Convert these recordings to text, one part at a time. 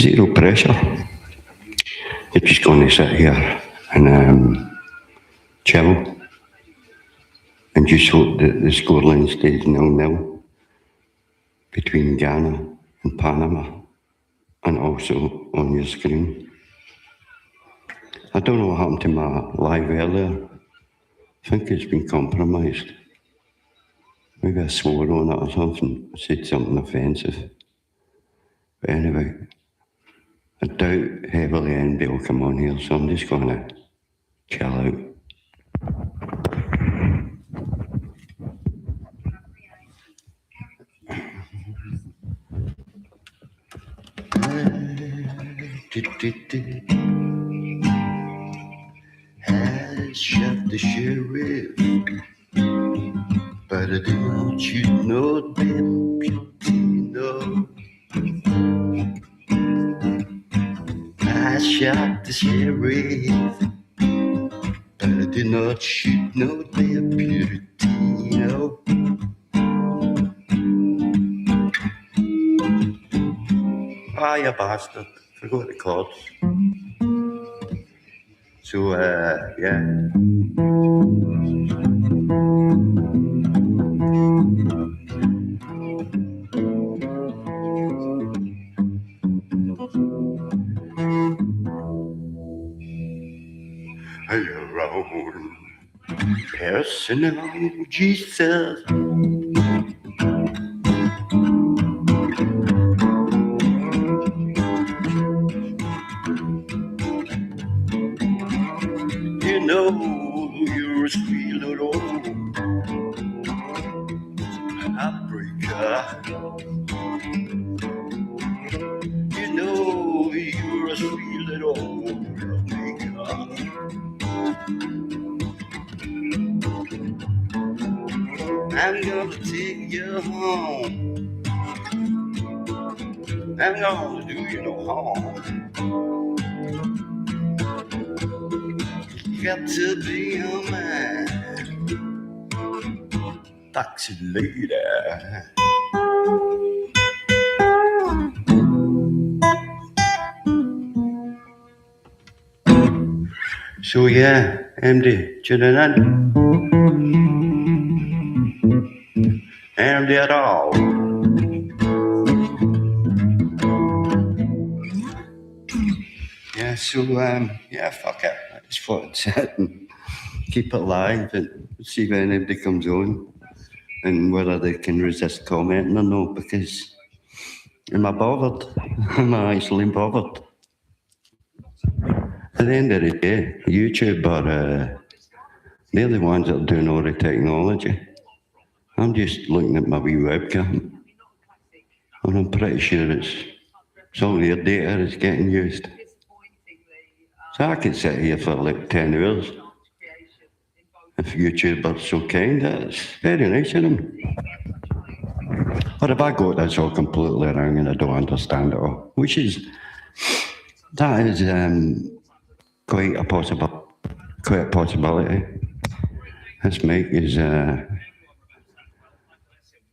zero pressure. You're just going to sit here and chill and just hope that the scoreline stays 0-0 between Ghana and Panama and also on your screen. I don't know what happened to my live earlier. I think it's been compromised. Maybe I swore on it or something, said something offensive. But anyway, I doubt heavily NB will come on here, so I'm just going to chill out. I shot the sheriff, but I did not shoot no deputy, no. I shot the sheriff, but I did not shoot no deputy, no. Ah, you bastard. Forgot the chords. So, yeah. Around personal Jesus. You know you're a sweet little heartbreaker. You know you're a sweet little heartbreaker. I'm gonna take you home. I'm gonna do you no harm. You got to be a man. Taxi lady. So yeah, MD, tuning in. MD at all. Yeah, so yeah, fuck it. I just thought I'd sit and keep it live and see when anybody comes on and whether they can resist commenting or not, because am I bothered? Am I actually bothered? At the end of the day, YouTube are they're the ones that are doing all the technology. I'm just looking at my wee webcam, and I'm pretty sure it's all their data is getting used. So I could sit here for like 10 hours. If YouTube are so kind, that's very nice of them. Or if I got this all completely wrong and I don't understand it all, which is, that is quite a possibility. This mic is,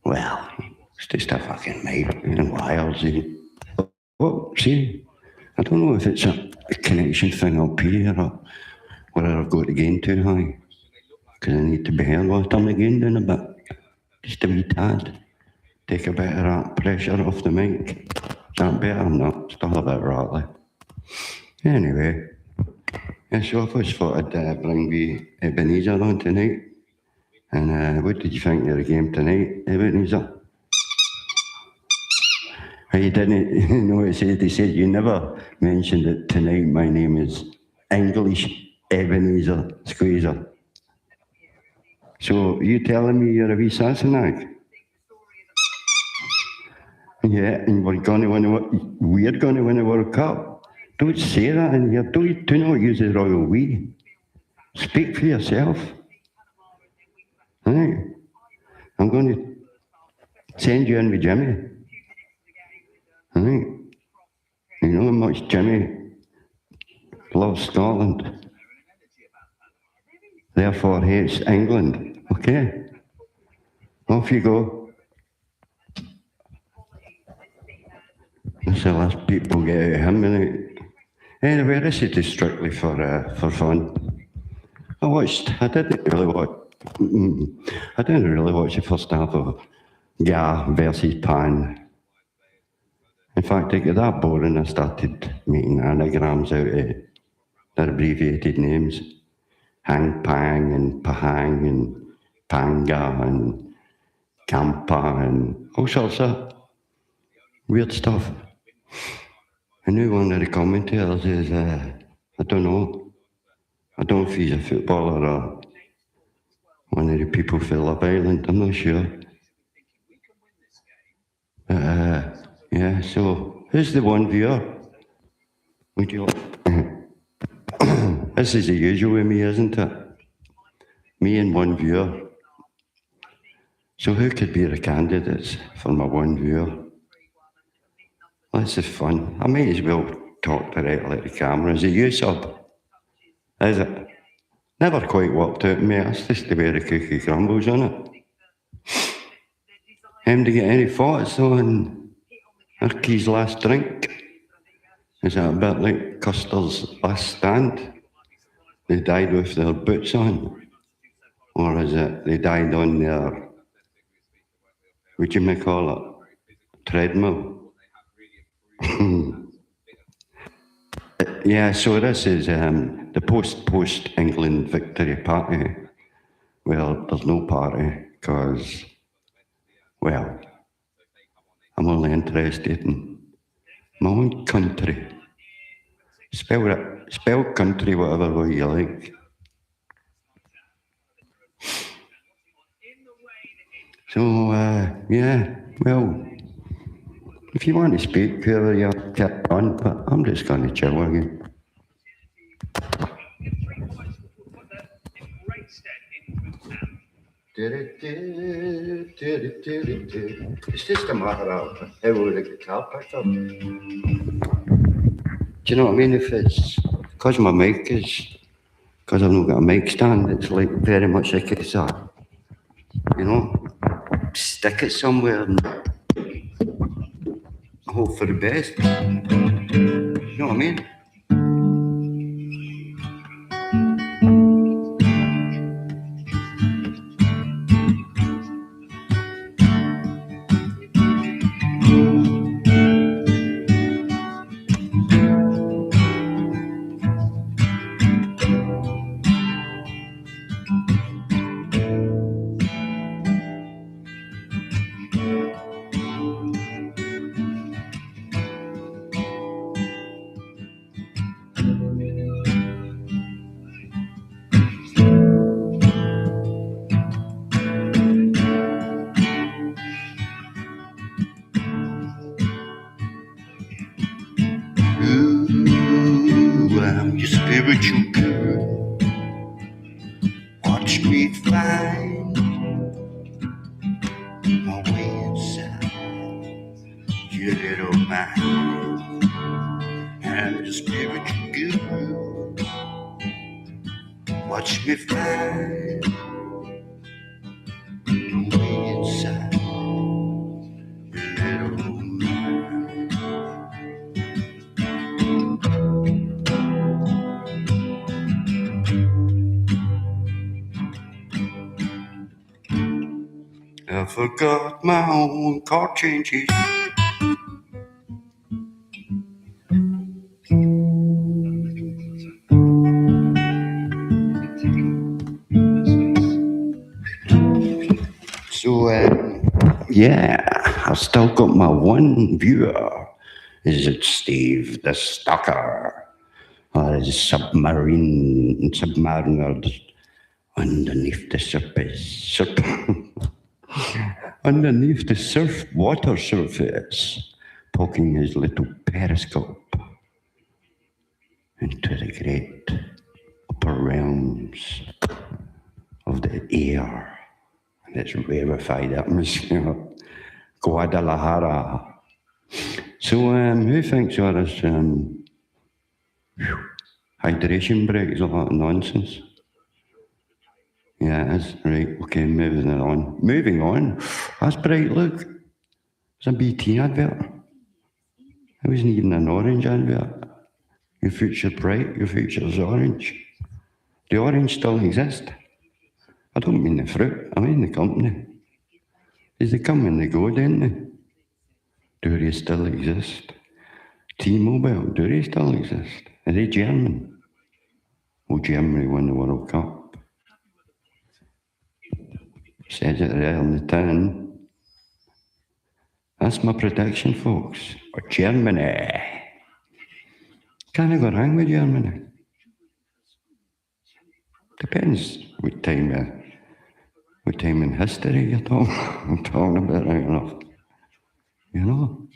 well, it's just a fucking mic and wires. Oh, see, I don't know if it's a connection thing up here or whether I've got the gain too high, because I need to be heard. I'll turn the gain down a bit, just a wee tad. Take a bit of that pressure off the mic. Is that better? No, still a bit rattly. Anyway, yeah, so I just thought I'd bring the Ebenezer on tonight. And what did you think of the game tonight, Ebenezer? You didn't know what it said? They said you never mentioned it tonight. My name is English Ebenezer Squeezer. So you telling me you're a wee Sassenach? Yeah, and we're going to win a World Cup. Don't say that in here. Do not use the royal we. Speak for yourself. Right. I'm going to send you in with Jimmy. Right. You know how much Jimmy loves Scotland. Therefore hates England. Okay? Off you go. So less people get out of him. Anyway, this is just strictly for fun. I didn't really watch the first half of Ga versus Pan. In fact, it got that boring, I started making anagrams out of their abbreviated names. Hang Pang and Pahang and Panga and Kampa and all sorts of weird stuff. I knew one of the commentators is, I don't know if he's a footballer or one of the people from Love Island, I'm not sure. Yeah, so who's the one viewer? Would you This is the usual with me, isn't it? Me and one viewer. So who could be the candidates for my one viewer? This is fun. I might as well talk directly at the camera. Is it you, Sub? Is it? Never quite worked out, mate. That's just the way the cookie crumbles, isn't it? Him to get any thoughts on Erkie's last drink? Is that a bit like Custer's last stand? They died with their boots on? Or is it they died on their, what you may call it, treadmill? Yeah, so this is the post-England victory party. Well, there's no party, because, well, I'm only interested in my own country. Spell country whatever way you like. So, yeah, well, if you want to speak, whoever you get on, but I'm just going to chill again. It's just a matter of how we the guitar picked up. Do you know what I mean? If it's because my mic is, because I've not got a mic stand, it's like very much like it's a, you know, stick it somewhere and hope for the best. You know what I mean? I'm your spiritual girl. Watch me find my way inside your little mind. I'm your spiritual girl. Watch me find my way inside your little mind. I forgot my own car changes. So, yeah, I've still got my one viewer. Is it Steve the Stalker? Or is it Submariner underneath the surface? Underneath the water surface, poking his little periscope into the great upper realms of the air and its rarefied atmosphere, Guadalajara. So, who thinks all this hydration break is a lot of nonsense? Yeah, it is. Right, okay, moving on. That's bright, look. It's a BT advert. It wasn't even an orange advert. Your future's bright, your future's orange. The orange still exist. I don't mean the fruit, I mean the company. As they come and they go, don't they? Do they still exist? T-Mobile, do they still exist? Are they German? Will Germany win the World Cup? Says it there on the tin. That's my prediction, folks. Or Germany. Can't go wrong with Germany. Depends what time in history you're talking about right enough. You know?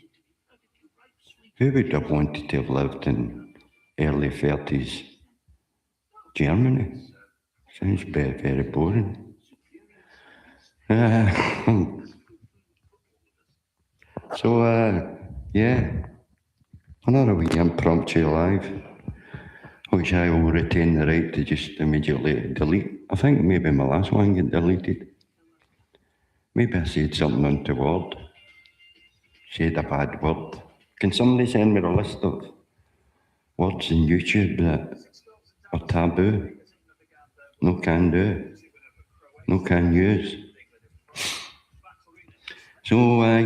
Who would have wanted to have lived in early 30s Germany? Sounds very, very boring. Yeah, another wee impromptu live, which I will retain the right to just immediately delete. I think maybe my last one get deleted. Maybe I said something untoward, said a bad word. Can somebody send me a list of words in YouTube that are taboo? No can do. No can use. So, I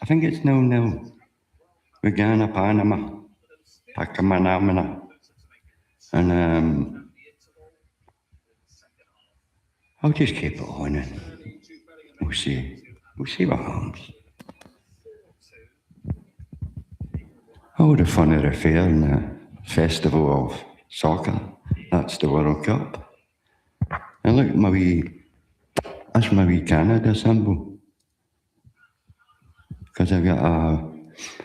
think it's 0-0. With Ghana, Panama, Pakamanamana. And I'll just keep it on and we'll see. We'll see what happens. Oh, the fun of the fair and the festival of soccer. That's the World Cup. And look at that's my wee Canada symbol. Because I've got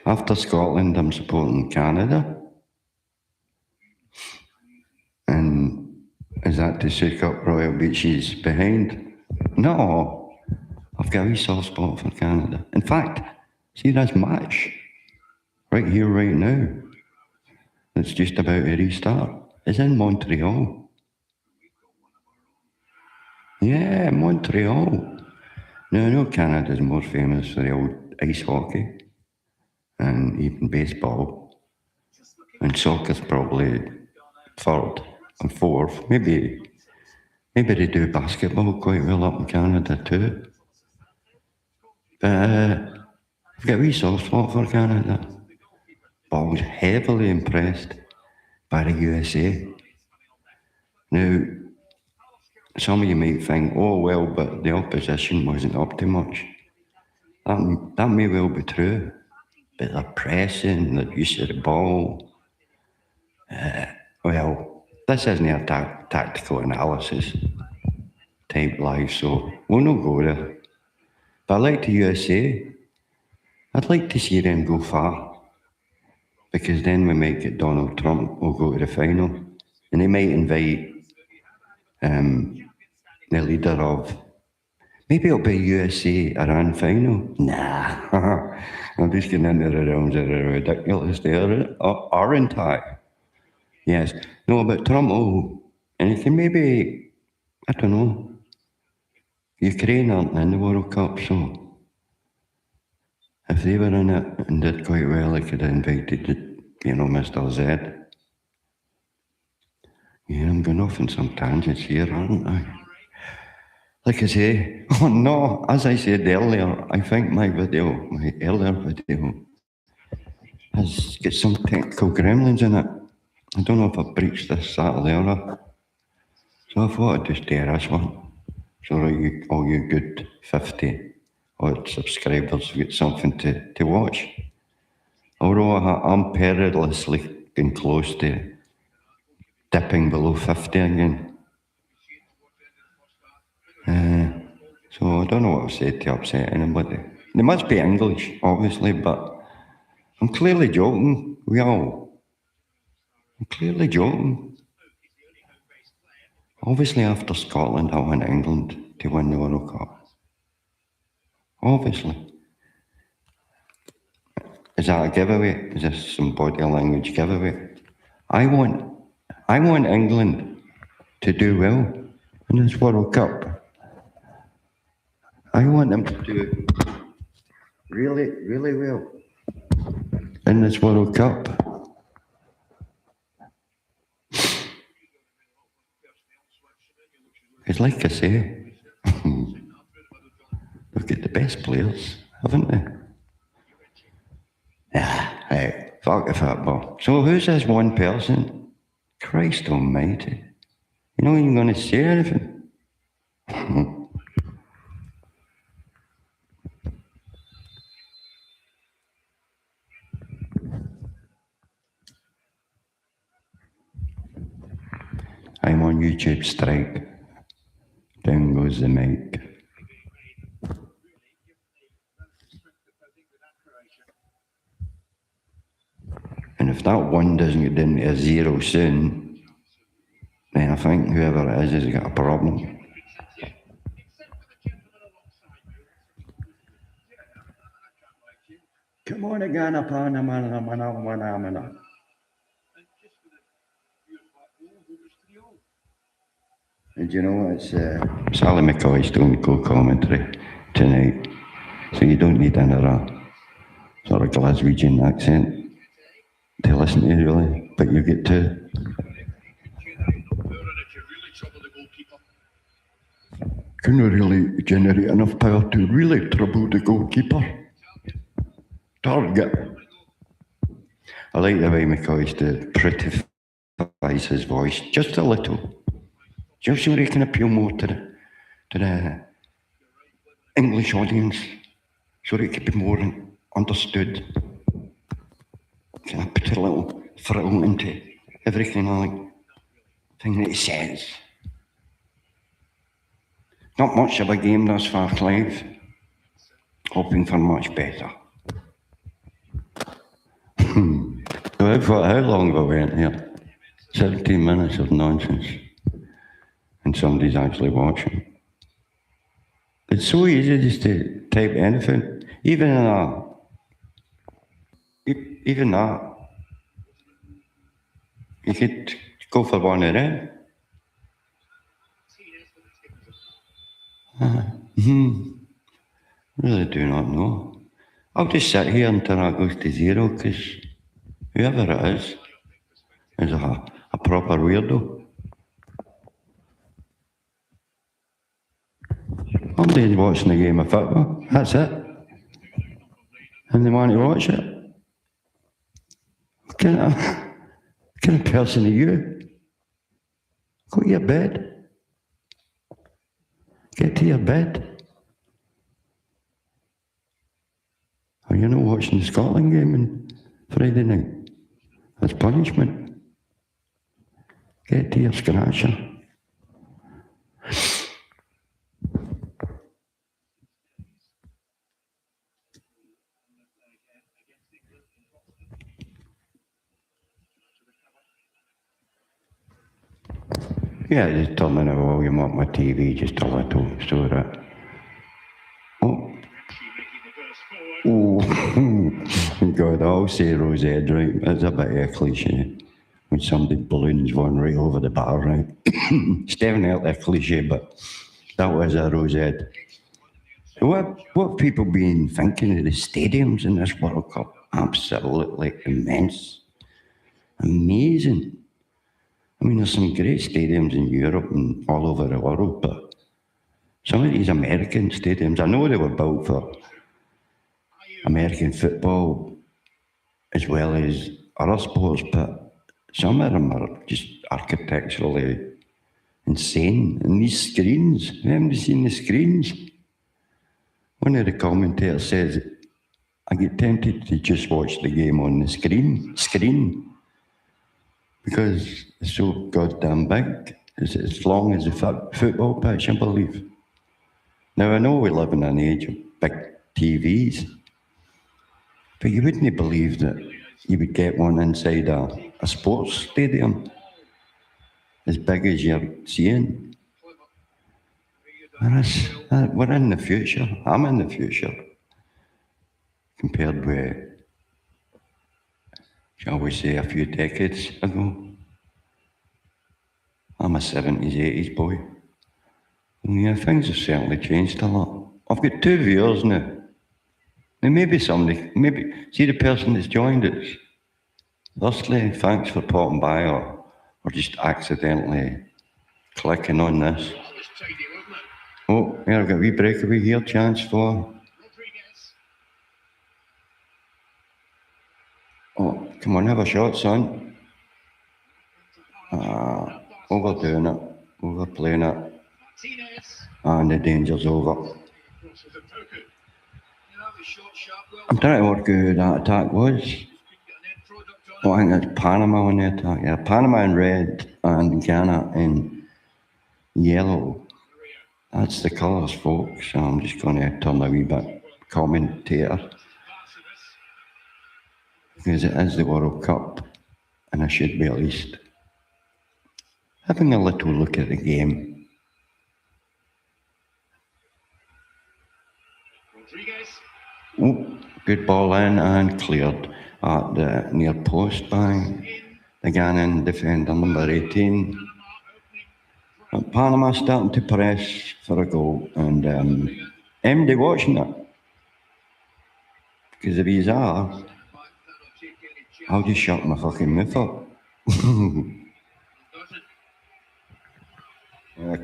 after Scotland, I'm supporting Canada. And is that to soak up Royal Beaches behind? No, I've got a wee soft spot for Canada. In fact, see this match right here, right now, it's just about to restart. It's in Montreal. Yeah, Montreal. Now, I know Canada's more famous for the old ice hockey and even baseball. And soccer's probably third and fourth. Maybe they do basketball quite well up in Canada too. But I've got a wee soft spot for Canada. But I was heavily impressed by the USA. Now, some of you might think, oh well, but the opposition wasn't up to much. That may well be true. But the pressing, the use of the ball, well, this isn't a tactical analysis type live, so we'll not go there. But I like the USA. I'd like to see them go far, because then we might get Donald Trump will go to the final, and they might invite the leader of, maybe it'll be USA-Iran final. Nah, I'm just getting into the realms of the ridiculous there, aren't I? Yes. No, but Trump, and he can maybe, I don't know, Ukraine aren't in the World Cup, so if they were in it and did quite well, they could have invited, Mr. Z. Yeah, I'm going off on some tangents here, aren't I? Like I say, oh no, as I said earlier, I think my earlier video, has got some technical gremlins in it. I don't know if I breached this Saturday or not. So I thought I'd just do this one. So all you good 50 odd subscribers get something to watch. Although I'm perilously getting close to dipping below 50 again. So I don't know what I've said to upset anybody. They must be English, obviously, but I'm clearly joking. I'm clearly joking. Obviously, after Scotland, I want England to win the World Cup. Obviously. Is that a giveaway? Is this some body language giveaway? I want England to do well in this World Cup. I want them to do really, really well. in this World Cup. It's like I say, they've got the best players, haven't they? Ah, hey, fuck the football. So who's this one person? Christ almighty. You're not even going to say anything. I'm on YouTube strike. Down goes the mic. And if that one doesn't get down to a zero soon, then I think whoever it is has got a problem. Come on again, and you know, it's Sally McCoy's doing the co-commentary tonight, so you don't need another sort of Glaswegian accent to listen to, really, but you get to. Can you really generate enough power to really trouble the goalkeeper? Target. I like the way McCoy's to prettifies his voice just a little. Just so he can appeal more to the English audience, so that it can be more understood. Can I put a little thrill into everything thing that he says? Not much of a game thus far, Clive. Hoping for much better. So how long have I went here? 17 minutes of nonsense. And somebody's actually watching. It's so easy just to type anything, even that. You could go for one of them. Really do not know. I'll just sit here until it goes to zero, because whoever it is a proper weirdo. Somebody's watching a game of football, that's it. And they want to watch it. What kind of person are you? Go to your bed. Get to your bed. Are you not watching the Scotland game on Friday night? That's punishment. Get to your scratcher. Yeah, just turning the volume up my TV just a little, so that. Oh, God, I'll say Rosette, right? It's a bit of a cliche. When somebody balloons one right over the bar, right? It's definitely a cliche, but that was a Rosette. What people been thinking of the stadiums in this World Cup? Absolutely immense. Amazing. I mean, there's some great stadiums in Europe and all over the world, but some of these American stadiums, I know they were built for American football as well as other sports, but some of them are just architecturally insane. And these screens, haven't you seen the screens? One of the commentators says, I get tempted to just watch the game on the screen, because it's so goddamn big. It's as long as a football pitch, I believe. Now, I know we live in an age of big TVs, but you wouldn't believe that you would get one inside a sports stadium as big as you're seeing. We're in the future. I'm in the future. Compared with, shall we say, a few decades ago. I'm a 70s, 80s boy. And yeah, things have certainly changed a lot. I've got 2 viewers now. And maybe see the person that's joined us. Firstly, thanks for popping by or just accidentally clicking on this. Oh, here I've got a wee breakaway here, chance for. Oh, come on, have a shot, son. Overdoing it, overplaying it. And the danger's over. I'm trying to work out who that attack was. Oh, I think it's Panama on the attack. Yeah, Panama in red and Ghana in yellow. That's the colours, folks. So I'm just going to turn a wee bit commentator. Because it is the World Cup, and I should be at least having a little look at the game. Oh, good ball in and cleared at the near post by the Ghanaian defender, number 18. But Panama starting to press for a goal, and MD watching it. Because if he's are, I'll just shut my fucking mouth up.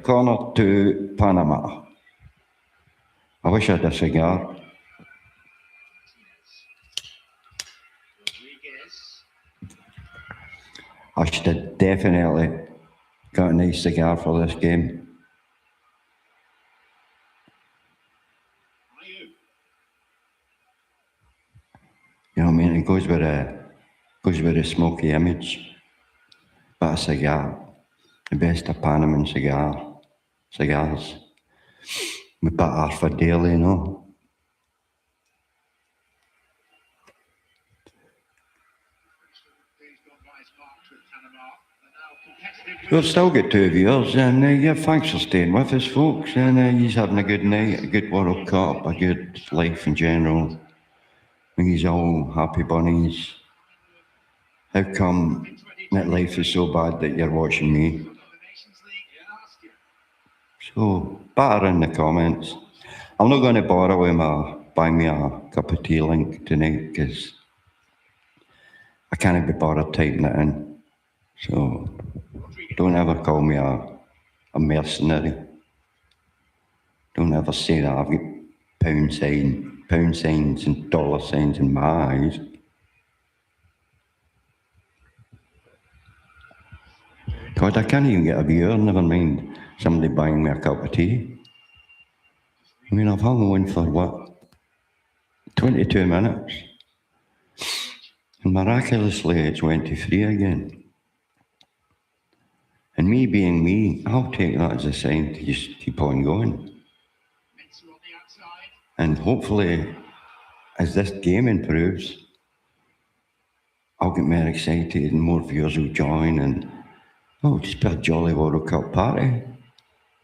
Corner to Panama. I wish I had a cigar. I should have definitely got a nice cigar for this game. You know what I mean? It goes with a smoky image. But a cigar, the best of Panaman cigars. With butter for daily, you know. We've still got 2 viewers, and yeah, thanks for staying with us, folks. And he's having a good night, a good World Cup, a good life in general. And he's all happy bunnies. How come that life is so bad that you're watching me? So, batter in the comments. I'm not going to bother with buy me a cup of tea link tonight because I can't be bothered typing it in. So, don't ever call me a mercenary. Don't ever say that I've got pound signs and dollar signs in my eyes. God, I can't even get a viewer, never mind somebody buying me a cup of tea. I mean, I've hung on for what? 22 minutes. And miraculously, it's 23 again. And me being me, I'll take that as a sign to just keep on going. And hopefully, as this game improves, I'll get more excited and more viewers will join and just be a jolly World Cup party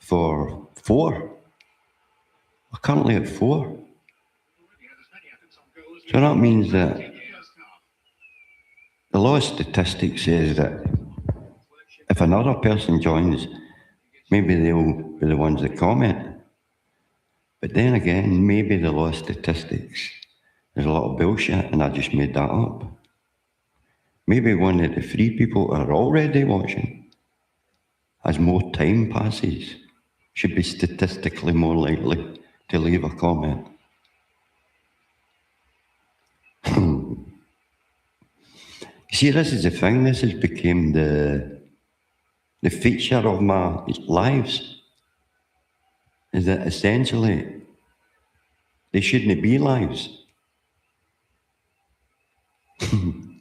for 4. We're currently at 4. So that means that the law of statistics says that if another person joins, maybe they'll be the ones that comment. But then again, maybe the law of statistics is a lot of bullshit and I just made that up. Maybe one of the 3 people are already watching, as more time passes, should be statistically more likely to leave a comment. See, this is the thing, this has become the feature of my lives, is that essentially they shouldn't be lives.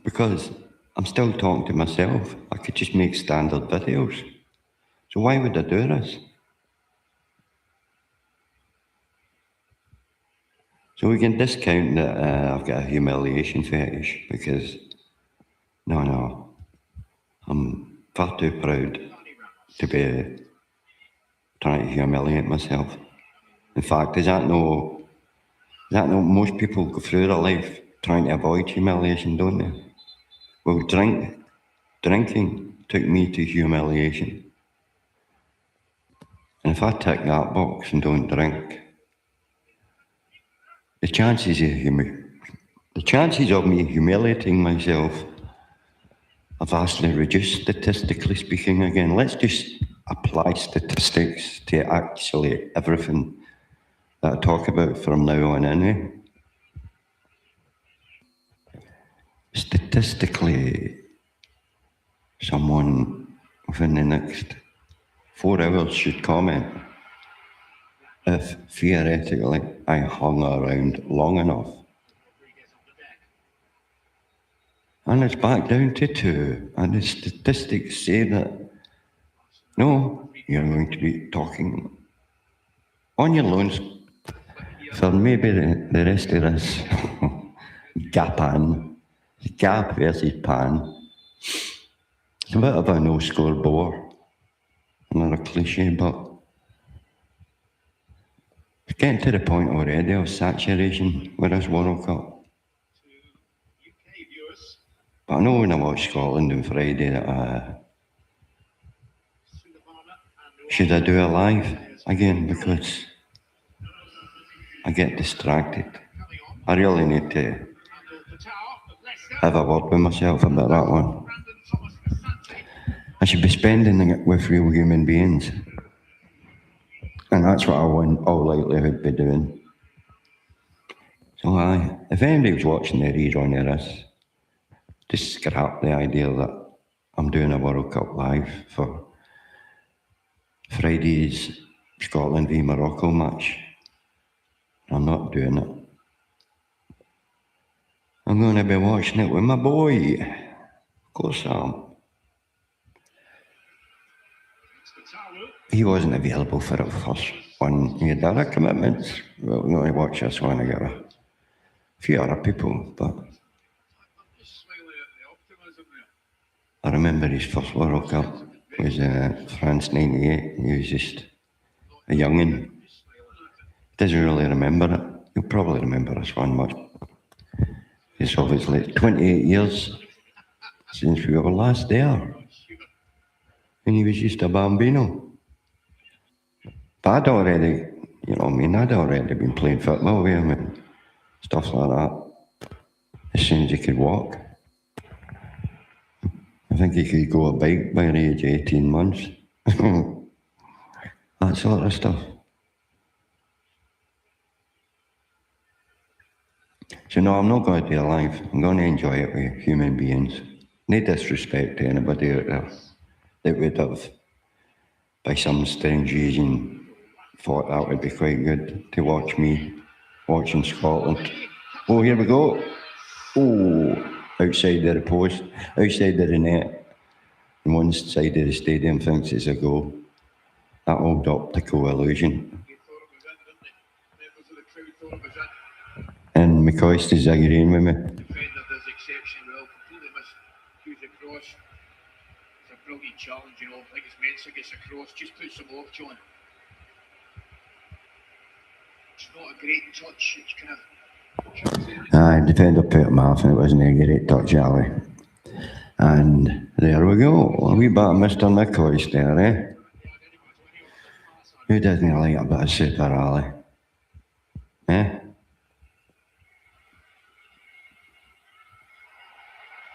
Because I'm still talking to myself. I could just make standard videos. So why would I do this? So we can discount that I've got a humiliation fetish because, no, I'm far too proud to be trying to humiliate myself. In fact, is that no most people go through their life trying to avoid humiliation, don't they? Well, drinking took me to humiliation. And if I tick that box and don't drink, the chances of me humiliating myself are vastly reduced, statistically speaking. Again, let's just apply statistics to actually everything that I talk about from now on anyway. Statistically, someone within the next 4 hours should comment if theoretically I hung around long enough. And it's back down to 2, and the statistics say that, no, you're going to be talking on your loans for maybe the rest of this Gap versus Pan. It's a bit of a no-score bore, another cliche, but it's getting to the point already of saturation with this World Cup. But I know when I watch Scotland on Friday that should I do a live again, because I get distracted. I really need to have a word with myself about that one. I should be spending it with real human beings. And that's what I want all likelihood be doing. So if anybody's watching the rerun of this, just scrap the idea that I'm doing a World Cup live for Friday's Scotland v Morocco match. I'm not doing it. I'm going to be watching it with my boy. Of course I am. He wasn't available for the first one. He had other commitments. Well, we're going to watch this one together. A few other people, but I remember his first World Cup was France '98. He was just a young'un. Doesn't really remember it. You'll probably remember this one much. It's obviously 28 years since we were last there. And he was just a bambino. But I'd already, I'd already been playing football with him and stuff like that. As soon as he could walk. I think he could go a bike by the age of 18 months. That sort of stuff. So no, I'm not going to do it live. I'm going to enjoy it with human beings. No disrespect to anybody out there that would have, by some strange reason, thought that would be quite good to watch me watching Scotland. Oh, here we go. Oh, outside of the post, outside of the net. On one side of the stadium thinks it's a goal. That old optical illusion. And McCoist is agreeing with me. Defender does exceptionally well, completely miscues the cross. It's a brilliant challenge, I think it's Mensah gets across, just puts him off, John. It's not a great touch, it's kind of... Defender put him off and it wasn't a great touch, Ali. And there we go. A wee bit of Mr. McCoist there, eh? Who doesn't like a bit of Super Ali? Eh?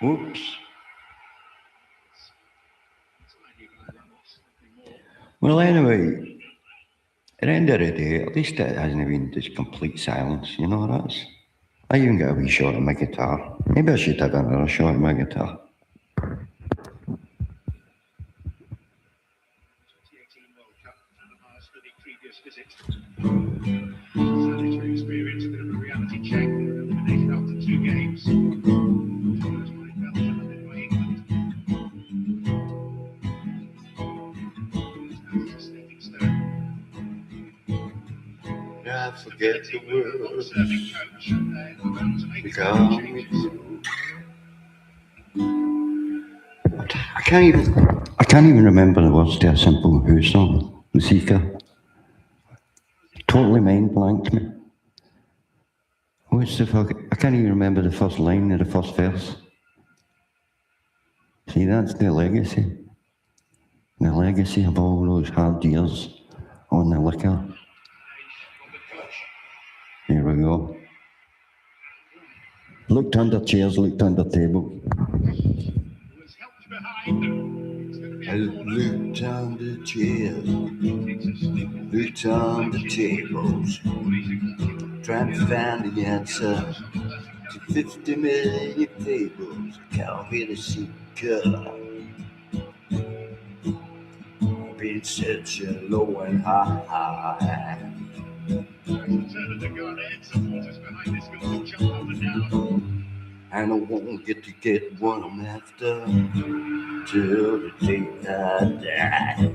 Oops. Well, anyway, at the end of the day, at least it hasn't been just complete silence, that's... I even got a wee shot at my guitar. Maybe I should have another shot at my guitar. Sanitary experience, a bit of a reality check, eliminated after 2 games. I forget the words got me through. I can't even remember the words to a Simple Who song, The Seeker. Totally mind blanked me. What's the fuck? I can't even remember the first line of the first verse. See, that's the legacy. The legacy of all those hard years on the liquor. Here we go. Looked under chairs, looked under tables. Was helped behind. It's going to be I a corner. looked under chairs, Takes a sneak. looked under tables, trying to find the answer to 50 million fables. Can't really see color. Being such a low and high. Turning the gun in, supporters behind this goal will jump up and down. And I won't get what I'm after till the day I die.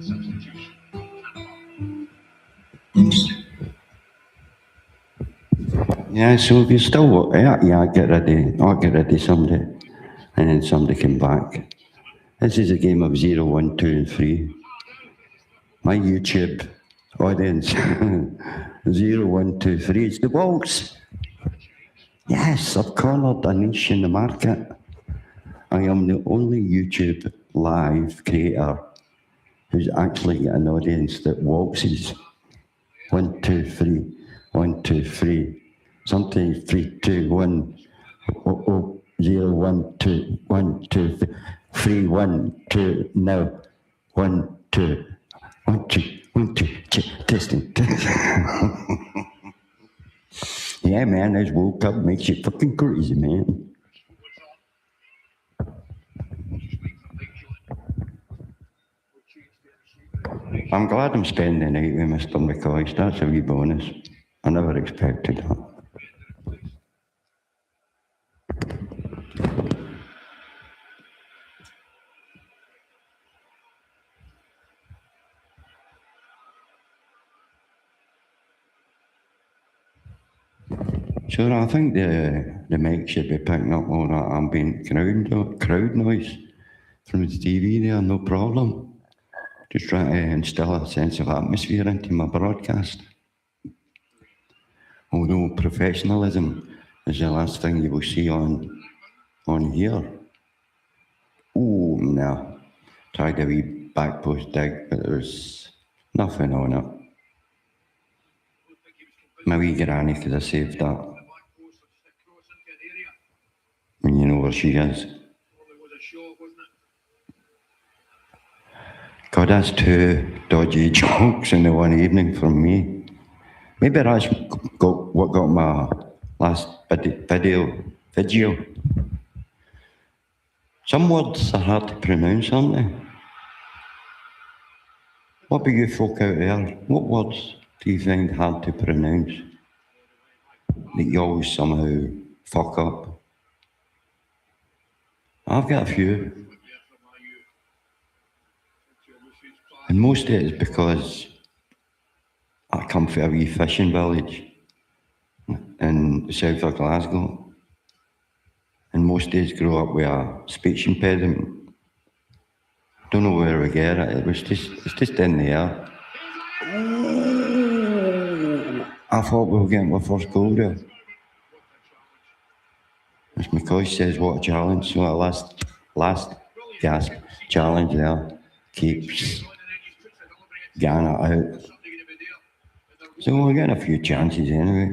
Substitution. Yeah, so if you still, I'll get ready someday. And then somebody came back. This is a game of 0, 1, 2, and 3. My YouTube audience, 0, 1, 2, 3, it's the Wolves. Yes, I've cornered a niche in the market. I am the only YouTube live creator who's actually got an audience that waltzes. 1, 2, 3, 1, 2, 3. Sometimes 3, 2, 1, 0, 1, 2, 1, 2, 3, 1, 2, now 1, 2, 1, 2, 1, 2, testing. Yeah, man, this World Cup makes you fucking crazy, man. I'm glad I'm spending the night with Mr. McCoy. That's a wee bonus. I never expected that. So I think the mic should be picking up all that ambient crowd noise from the TV there, no problem. Just trying to instill a sense of atmosphere into my broadcast. Although professionalism is the last thing you will see on here. Oh, no. Tried a wee back post dig, but there was nothing on it. My wee granny could have saved that. When you know where she is. God, that's 2 dodgy jokes in the one evening from me. Maybe that's what got my last video. Some words are hard to pronounce, aren't they? What about you folk out there? What words do you find hard to pronounce that you always somehow fuck up? I've got a few. And most of it is because I come from a wee fishing village in the south of Glasgow. And most days grow up with a speech impediment. Don't know where we get it. It's just in the air. I thought we were getting our first goal there. As McCoy says, what a challenge. So our last gasp challenge there keeps Ghana out. So we're getting a few chances anyway.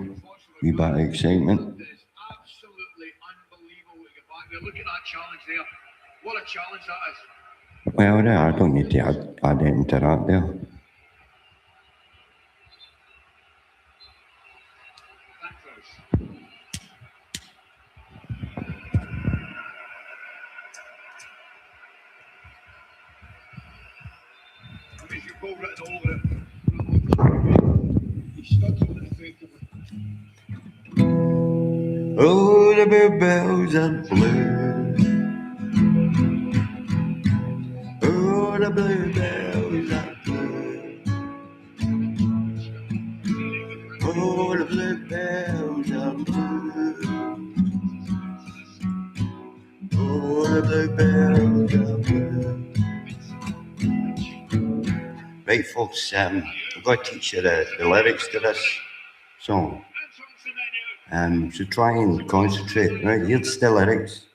Wee bit of excitement. Absolutely unbelievable. Look at that challenge there. What a challenge that is. Well, I don't need to add anything to that there. Oh, the bluebells are blue. Oh, the bluebells are blue. Oh, the bluebells are blue. Oh, the bluebells are blue. Right, folks, I've got to teach you the lyrics to this song. So try and concentrate. Right, here's the lyrics.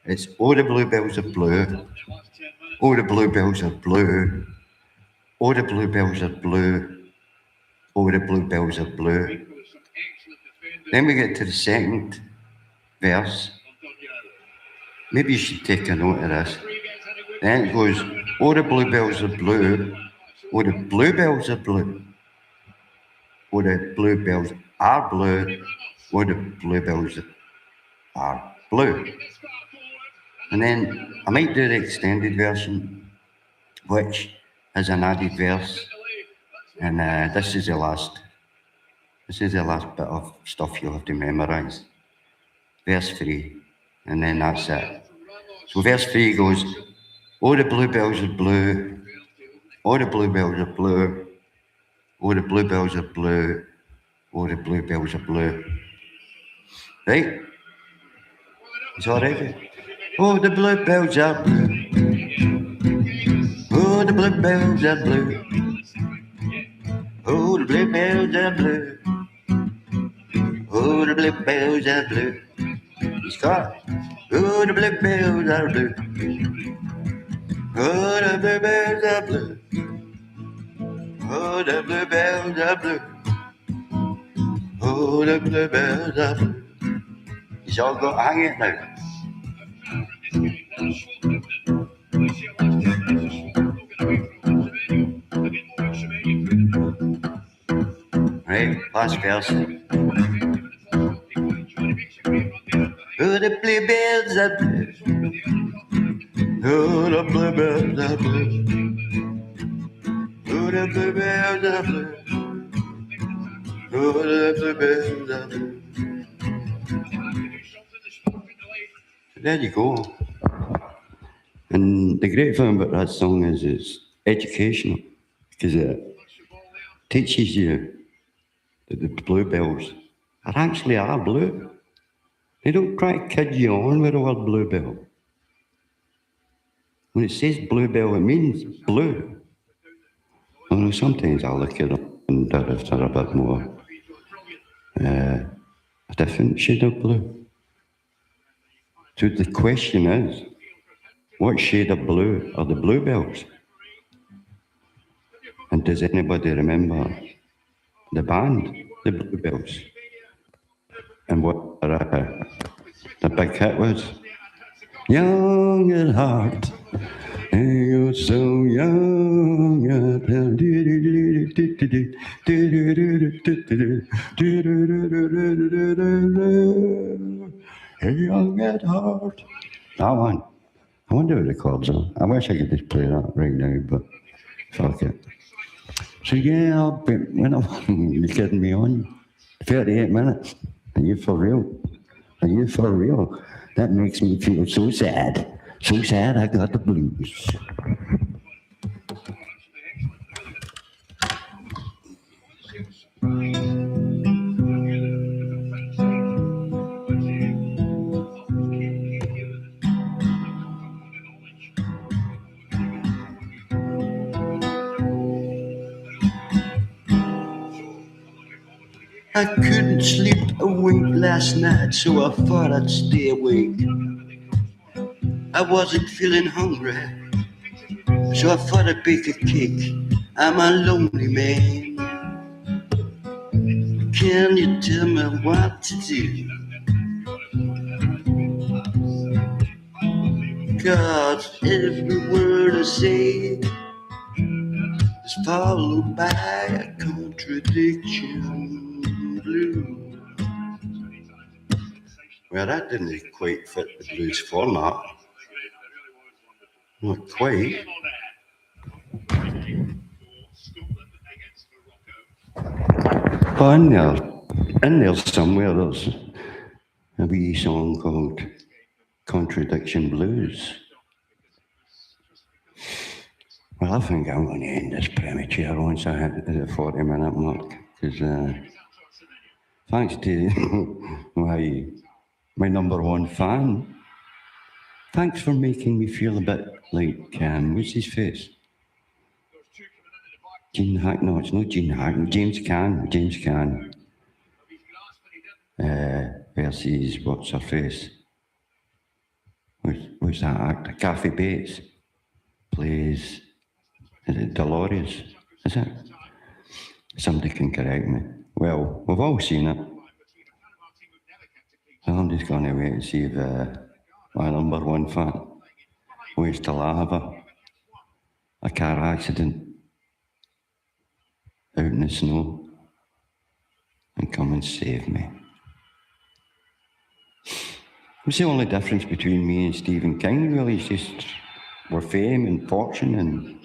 It's, oh, the bluebells are blue. Oh, the bluebells are blue. Oh, the bluebells are blue. Oh, the bluebells are blue. There was some excellent defenders. Then we get to the second verse. Maybe you should take a note of this. Then it goes, oh, the bluebells are blue. Oh, the bluebells are blue. Oh, the bluebells are blue. Oh, the bluebells are blue. And then I might do the extended version, which has an added verse. And this is the last bit of stuff you'll have to memorise. Verse 3, and then that's it. So verse 3 goes, oh, the bluebells are blue. Oh, the bluebells are blue. Oh, the bluebells are blue. Oh, the bluebells are blue. Right? It's all right. Oh, the bluebells are blue. Oh, the bluebells are blue. Oh, the bluebells are blue. Oh, the bluebells are blue. Scott. Oh, the bluebells are blue. Oh, the bluebells are blue. Oh, the bluebells are blue. Oh, the bluebells are blue. He's all got hang it now. Right, last verse. Oh, the bluebells are blue. Oh, the bluebells are blue. Oh, the bluebells are blue. Oh, the bluebells are blue. There you go. And the great thing about that song is it's educational because it teaches you that the bluebells actually are blue. They don't try to kid you on with the word bluebell. When it says bluebell, it means blue. Although sometimes I look at them and they're a bit more a different shade of blue. So the question is, what shade of blue are the bluebells? And does anybody remember the band, the Bluebells? And what the big hit was? Young at heart, and you're so young at heart. Young at heart. That one. I wonder what the chords are. I wish I could just play that right now, but fuck it. So yeah, you're kidding me on. 38 minutes. Are you for real? Are you for real? That makes me feel so sad. So sad I got the blues. I couldn't sleep a wink last night, so I thought I'd stay awake. I wasn't feeling hungry, so I thought I'd bake a cake. I'm a lonely man. Can you tell me what to do? 'Cause every word I say is followed by a contradiction. Blue. Well, that didn't quite fit the blues format. Not quite. But in there somewhere, there's a wee song called Contradiction Blues. Well, I think I'm going to end this premature once I hit the 40-minute mark, because thanks to my number one fan, thanks for making me feel a bit like, what's his face? Gene Hackman. No, it's not Gene Hackman. James Caan. Versus what's her face? Who's that actor? Kathy Bates plays Is it Dolores? Is it? Somebody can correct me. Well, we've all seen it. So I'm just going to wait and see if my number one fan waits till I have a car accident out in the snow and come and save me. What's the only difference between me and Stephen King, really? It's just we're fame and fortune, and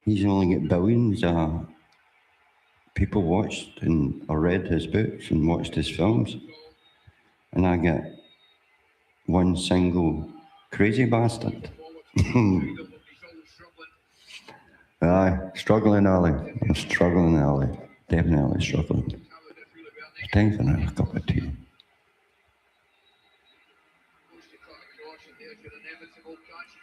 he's only got billions of people watched and or read his books and watched his films. And I get one single crazy bastard. Aye, struggling, Ali. I'm struggling, Ali. Definitely struggling. It's time for another cup of tea. Goes to cut across, and there's your inevitable catch